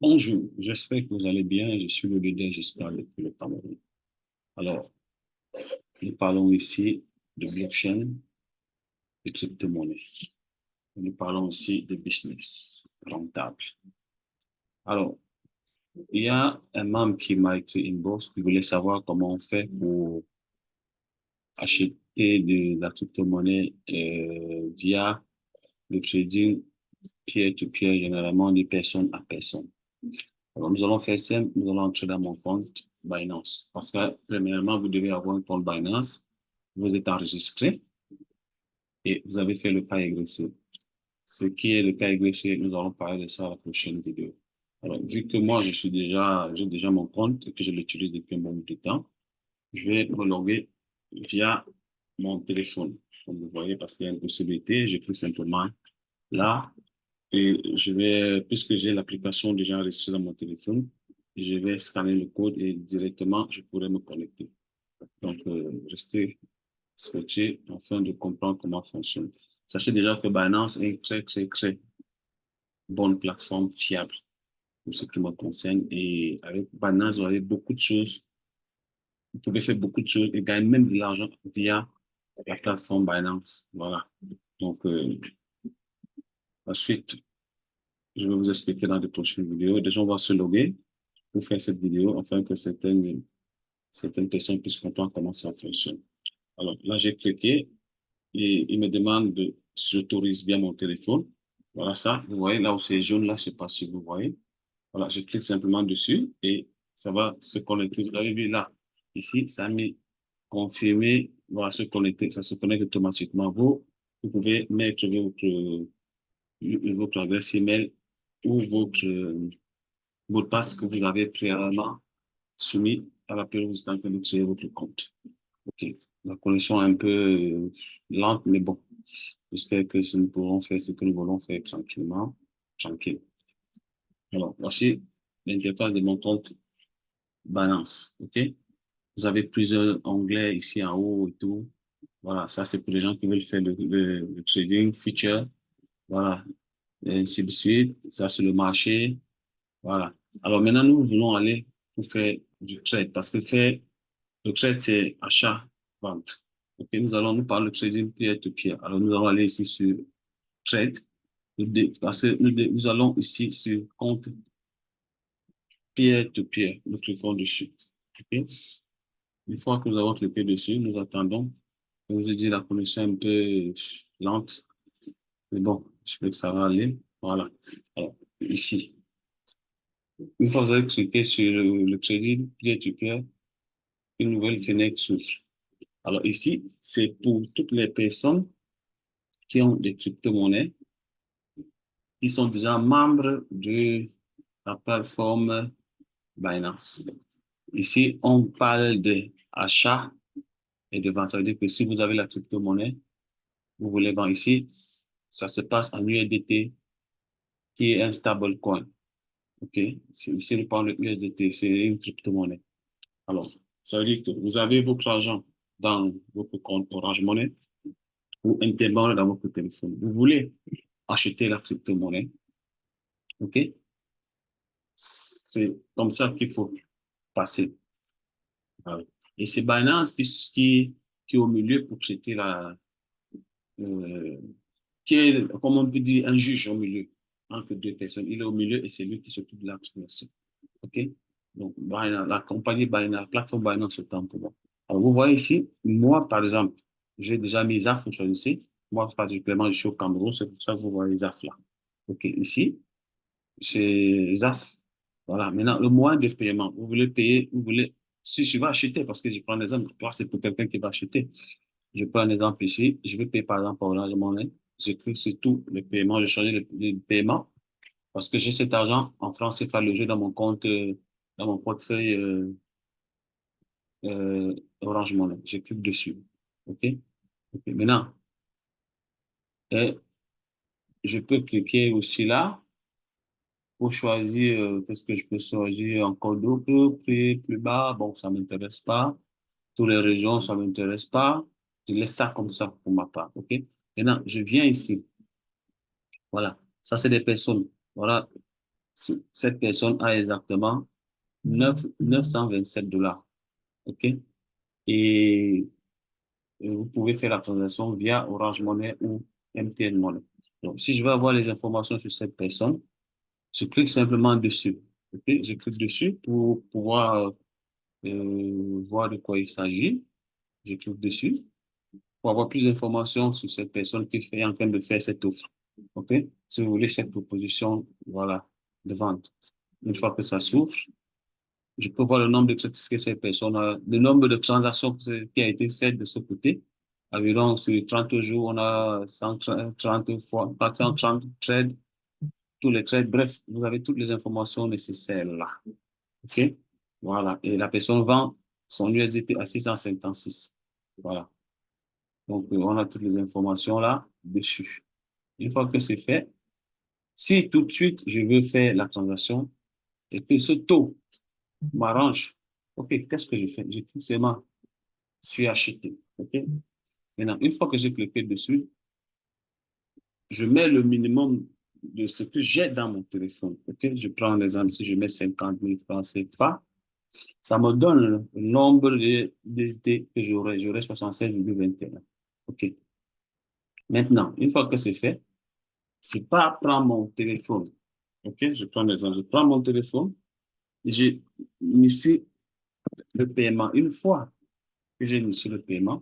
Bonjour, j'espère que vous allez bien. Je suis le leader gestionnaire depuis le Cameroun. Alors, nous parlons ici de blockchain, de crypto-monnaie. Nous parlons aussi de business rentable. Alors, il y a un membre qui m'a écrit une bourse qui voulait savoir comment on fait pour acheter de la crypto-monnaie via le trading peer-to-peer, généralement de personne à personne. Alors, nous allons faire simple, nous allons entrer dans mon compte Binance. Parce que, premièrement, vous devez avoir un compte Binance, vous êtes enregistré et vous avez fait le pas agressif. Ce qui est le cas agressif, nous allons parler de ça à la prochaine vidéo. Alors, vu que moi, j'ai déjà mon compte et que je l'utilise depuis un bon bout de temps, je vais me loguer via mon téléphone. Comme vous voyez, parce qu'il y a une possibilité, j'écris simplement là et puisque j'ai l'application déjà enregistrée dans mon téléphone, je vais scanner le code et directement, je pourrai me connecter. Donc, restez scotché afin de comprendre comment fonctionne. Sachez déjà que Binance est une très, très, très bonne plateforme fiable pour ce qui me concerne. Et avec Binance, vous avez beaucoup de choses. Vous pouvez faire beaucoup de choses et gagner même de l'argent via la plateforme Binance. Voilà. Donc, ensuite, je vais vous expliquer dans de prochaines vidéos. Déjà, on va se loguer pour faire cette vidéo afin que certaines personnes puissent comprendre comment ça fonctionne. Alors, là, j'ai cliqué et il me demande si j'autorise bien mon téléphone. Voilà ça. Vous voyez, là où c'est jaune, là, je sais pas si vous voyez. Voilà, je clique simplement dessus et ça va se connecter. Vous avez vu là, ici, ça a mis confirmer, voilà, se connecter, ça se connecte automatiquement. Vous pouvez mettre votre adresse email ou votre mot de passe que vous avez préalablement soumis à la période où vous êtes en train de créer votre compte. OK. La connexion est un peu lente, mais bon. J'espère que nous pourrons faire ce que nous voulons faire tranquillement. Tranquille. Alors, voici l'interface de mon compte Balance. OK? Vous avez plusieurs onglets ici en haut et tout. Voilà, ça c'est pour les gens qui veulent faire le trading, feature. Voilà, et ainsi de suite. Ça c'est le marché. Voilà. Alors maintenant, nous voulons aller pour faire du trade parce que faire le trade, c'est achat-vente. OK, nous parlons de trading peer-to-peer. Alors nous allons aller ici sur trade parce que nous allons ici sur compte peer-to-peer. Nous cliquons dessus. OK? Une fois que nous avons cliqué dessus, nous attendons. Je vous ai dit, la connexion est un peu lente. Mais bon, je pense que ça va aller. Voilà. Alors, ici. Une fois que vous avez cliqué sur le trading peer-to-peer, une nouvelle fenêtre s'ouvre. Alors ici, c'est pour toutes les personnes qui ont des crypto-monnaies, qui sont déjà membres de la plateforme Binance. Ici, on parle d'achat et de vente. Ça veut dire que si vous avez la crypto-monnaie, vous voulez vendre ici, ça se passe en USDT, qui est un stablecoin. OK? Ici, on parle de USDT, c'est une crypto-monnaie. Alors, ça veut dire que vous avez votre argent dans votre compte Orange Money ou Interbank dans votre téléphone. Vous voulez acheter la crypto-monnaie. OK? C'est comme ça qu'il faut passer. Voilà. Et c'est Binance qui est au milieu pour traiter euh, qui est, comme on peut dire, un juge au milieu entre deux personnes. Il est au milieu et c'est lui qui s'occupe de la transaction. OK? Donc, Binance, la compagnie Binance, la plateforme Binance, c'est temps pour moi. Alors, vous voyez ici, moi, par exemple, j'ai déjà mis les affres sur le site. Moi, particulièrement, je suis au Cameroun, c'est pour ça que vous voyez les affres là. OK, ici, c'est les affres. Voilà. Maintenant, le moyen de paiement, vous voulez payer, vous voulez, si je vais acheter, parce que je prends l'exemple, là, c'est pour quelqu'un qui va acheter. Je prends un exemple ici, je vais payer par exemple par Orange Money. Je clique sur tout le paiement, je change le paiement parce que j'ai cet argent en France CFA logé dans mon compte, dans mon portefeuille euh, Orange Money. Je clique dessus. OK? OK. Maintenant, euh, je peux cliquer aussi là pour choisir, qu'est-ce que je peux choisir encore d'autre, prix plus bas. Bon, ça m'intéresse pas. Toutes les régions, ça m'intéresse pas. Je laisse ça comme ça pour ma part. OK? Maintenant, je viens ici. Voilà. Ça, c'est des personnes. Voilà. Cette personne a exactement 927 $. OK? Et vous pouvez faire la transaction via Orange Money ou MTN Money. Donc, si je veux avoir les informations sur cette personne, je clique simplement dessus. OK? Je clique dessus pour pouvoir voir de quoi il s'agit. Je clique dessus pour avoir plus d'informations sur cette personne qui est en train de faire cette offre. OK? Si vous voulez cette proposition, voilà, de vente. Une fois que ça s'ouvre, je peux voir le nombre de que cette personne a, le nombre de transactions qui a été fait de ce côté. Environ sur 30 jours, on a 130 fois, 430 trades, tous les trades. Bref, vous avez toutes les informations nécessaires là. OK? Voilà. Et la personne vend son USDT à 656. Voilà. Donc, on a toutes les informations là dessus. Une fois que c'est fait, si tout de suite je veux faire la transaction et que ce taux m'arrange, OK, qu'est-ce que je fais? Je clique seulement sur acheter. OK? Maintenant, une fois que j'ai cliqué dessus, je mets le minimum de ce que j'ai dans mon téléphone. OK? Je prends l'exemple, si je mets 50 000 francs CFA, ça me donne le nombre d'unités que j'aurai. J'aurai 76,21. OK. Maintenant, une fois que c'est fait, je pars prendre mon téléphone. OK? Je prends l'exemple. Je prends mon téléphone. J'ai initié le paiement. Une fois que j'ai initié le paiement,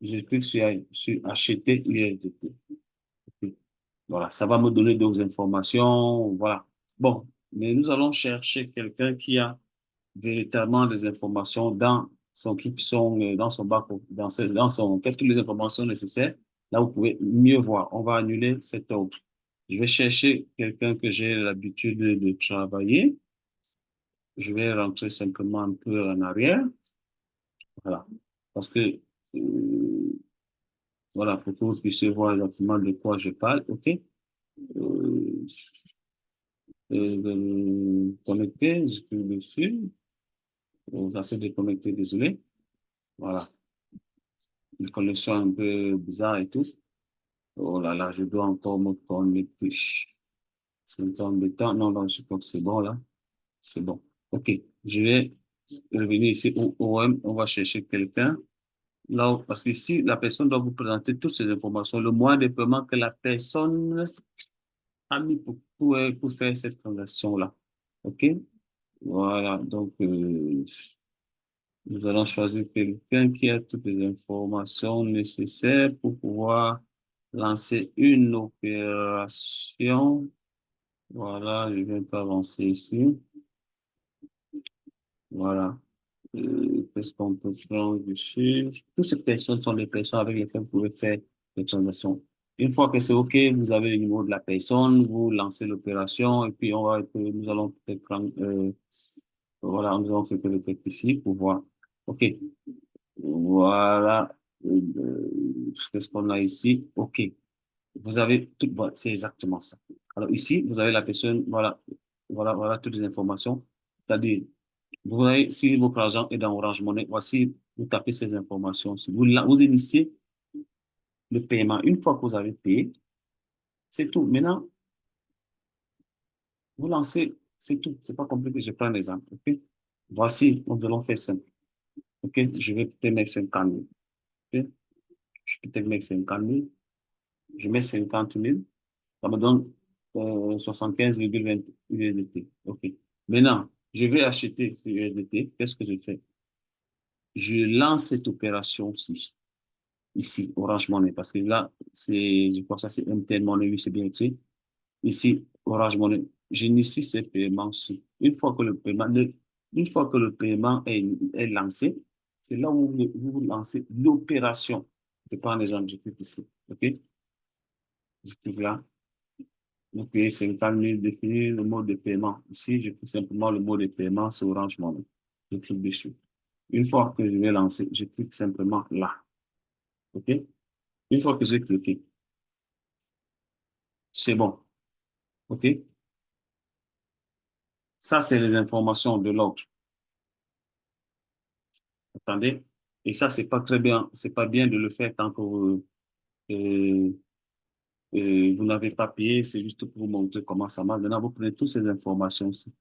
je clique sur acheter USDT. Voilà, ça va me donner d'autres informations. Voilà. Bon, mais nous allons chercher quelqu'un qui a véritablement des informations dans son truc, dans son bac, dans son, toutes les informations nécessaires. Là, vous pouvez mieux voir. On va annuler cet ordre. Je vais chercher quelqu'un que j'ai l'habitude de travailler. Je vais rentrer simplement un peu en arrière. Voilà. Parce que, voilà, pour que vous puissiez voir exactement de quoi je parle. OK? Euh, de me connecter, je clique dessus. J'essaie de connecter, désolé. Voilà. Une connexion un peu bizarre et tout. Oh là là, je dois encore me connecter. C'est un peu embêtant. Non, non, je crois que c'est bon là. C'est bon. OK. Je vais revenir ici au OM. On va chercher quelqu'un. Là, parce que ici, la personne doit vous présenter toutes ces informations, le moyen de paiement que la personne a mis pour faire cette transaction-là. OK? Voilà. Donc, nous allons choisir quelqu'un qui a toutes les informations nécessaires pour pouvoir lancer une opération. Voilà, je vais pas avancer ici. Voilà. Qu'est-ce qu'on peut prendre dessus? Toutes ces personnes sont des personnes avec lesquelles vous pouvez faire des transactions. Une fois que c'est OK, vous avez le numéro de la personne, vous lancez l'opération et puis nous allons peut-être prendre, voilà, nous allons faire le truc ici pour voir. OK. Voilà. Qu'est-ce qu'on a ici? OK. Vous avez tout, voilà, c'est exactement ça. Alors ici, vous avez la personne, voilà, voilà toutes les informations. C'est-à-dire, vous voyez, si votre argent est dans Orange Money, voici, vous tapez ces informations. Vous initiez le paiement. Une fois que vous avez payé, c'est tout. Maintenant, vous lancez, c'est tout. C'est pas compliqué. Je prends l'exemple. OK? Voici, nous allons faire simple. OK? Je vais peut-être mettre 50 000. OK? Je peux peut-être mettre 50 000. Je mets 50 000. Ça me donne 75,20 USDT. OK. Maintenant, je vais acheter ce USDT. Qu'est-ce que je fais? Je lance cette opération-ci, ici, Orange Money, parce que là, je crois que ça, c'est MTN Money, oui, c'est bien écrit. Ici, Orange Money. J'initie ce paiement-ci. Une fois que le paiement est lancé, c'est là où vous lancez l'opération. Je prends l'exemple, je clique ici. OK? Je clique là. Donc, c'est le temps de définir le mode de paiement. Ici, je fais simplement le mode de paiement sur Orange Money. Je clique dessus. Une fois que je vais lancer, je clique simplement là. OK? Une fois que j'ai cliqué, c'est bon. OK? Ça, c'est les informations de l'ordre. Attendez. Et ça, c'est pas très bien. C'est pas bien de le faire tant que vous, Vous n'avez pas payé, c'est juste pour vous montrer comment ça marche. Maintenant, vous prenez toutes ces informations-ci.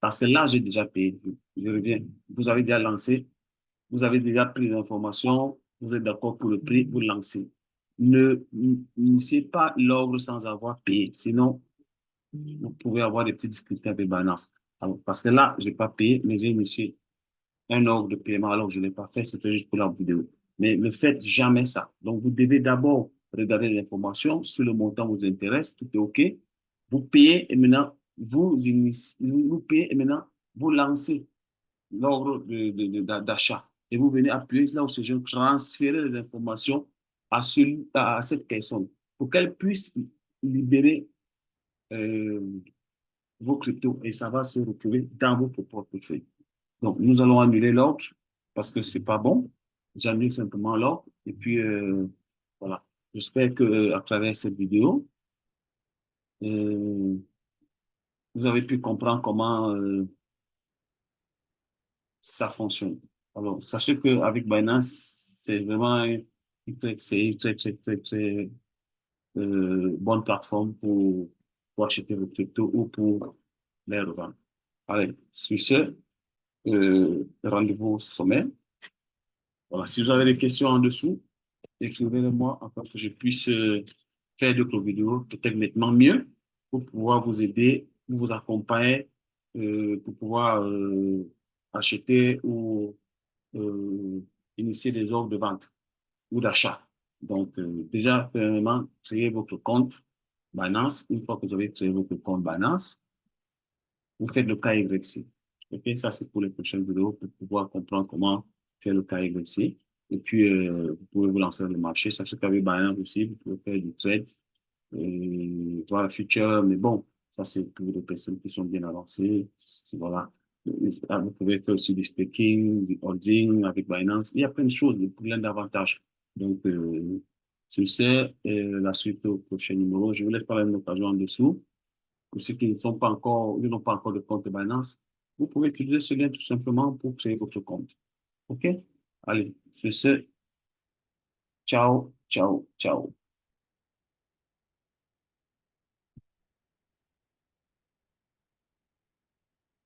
Parce que là, j'ai déjà payé. Je reviens. Vous avez déjà lancé, vous avez déjà pris l'information, vous êtes d'accord pour le prix, vous lancez. N'initiez pas l'ordre sans avoir payé. Sinon, vous pouvez avoir des petites difficultés avec Binance. Alors, parce que là, j'ai pas payé, mais j'ai initié un ordre de paiement alors que je ne l'ai pas fait, c'était juste pour la vidéo. Mais ne faites jamais ça. Donc, vous devez d'abord regarder l'information sur le montant vous intéresse, tout est OK. Vous payez et maintenant, vous payez et maintenant, vous lancez l'ordre d'achat. Et vous venez appuyer là où c'est je transférer les informations à cette personne pour qu'elle puisse libérer euh, vos cryptos et ça va se retrouver dans votre portefeuille. Donc, nous allons annuler l'ordre parce que c'est pas bon. J'annule simplement l'ordre. Et puis, voilà. J'espère que à travers cette vidéo, euh, vous avez pu comprendre comment ça fonctionne. Alors, sachez qu'avec Binance, c'est vraiment c'est une très bonne plateforme pour acheter vos cryptos ou pour les revendre. Allez, sur ce, rendez-vous au sommet. Voilà. Si vous avez des questions en dessous, écrivez-le-moi afin que je puisse faire d'autres vidéos peut-être nettement mieux pour pouvoir vous aider, pour vous accompagner, pour pouvoir acheter ou euh, initier des offres de vente ou d'achat. Donc, déjà, premièrement, créez votre compte Binance. Une fois que vous avez créé votre compte Binance, vous faites le KYC. OK, ça, c'est pour les prochaines vidéos pour pouvoir comprendre comment faire le KYC. Et puis, vous pouvez vous lancer dans le marché. Sachez qu'avec Binance aussi, vous pouvez faire du trade, voir le futur. Mais bon, ça, c'est pour des personnes qui sont bien avancées. Voilà. Vous pouvez faire aussi du staking, du holding avec Binance. Il y a plein de choses, plein d'avantages. Donc, sur ce, la suite au prochain numéro. Je vous laisse parler une occasion en dessous. Pour ceux qui ne sont pas encore, ils n'ont pas encore de compte de Binance, vous pouvez utiliser ce lien tout simplement pour créer votre compte. OK? Allez, sur ce, ciao, ciao, ciao.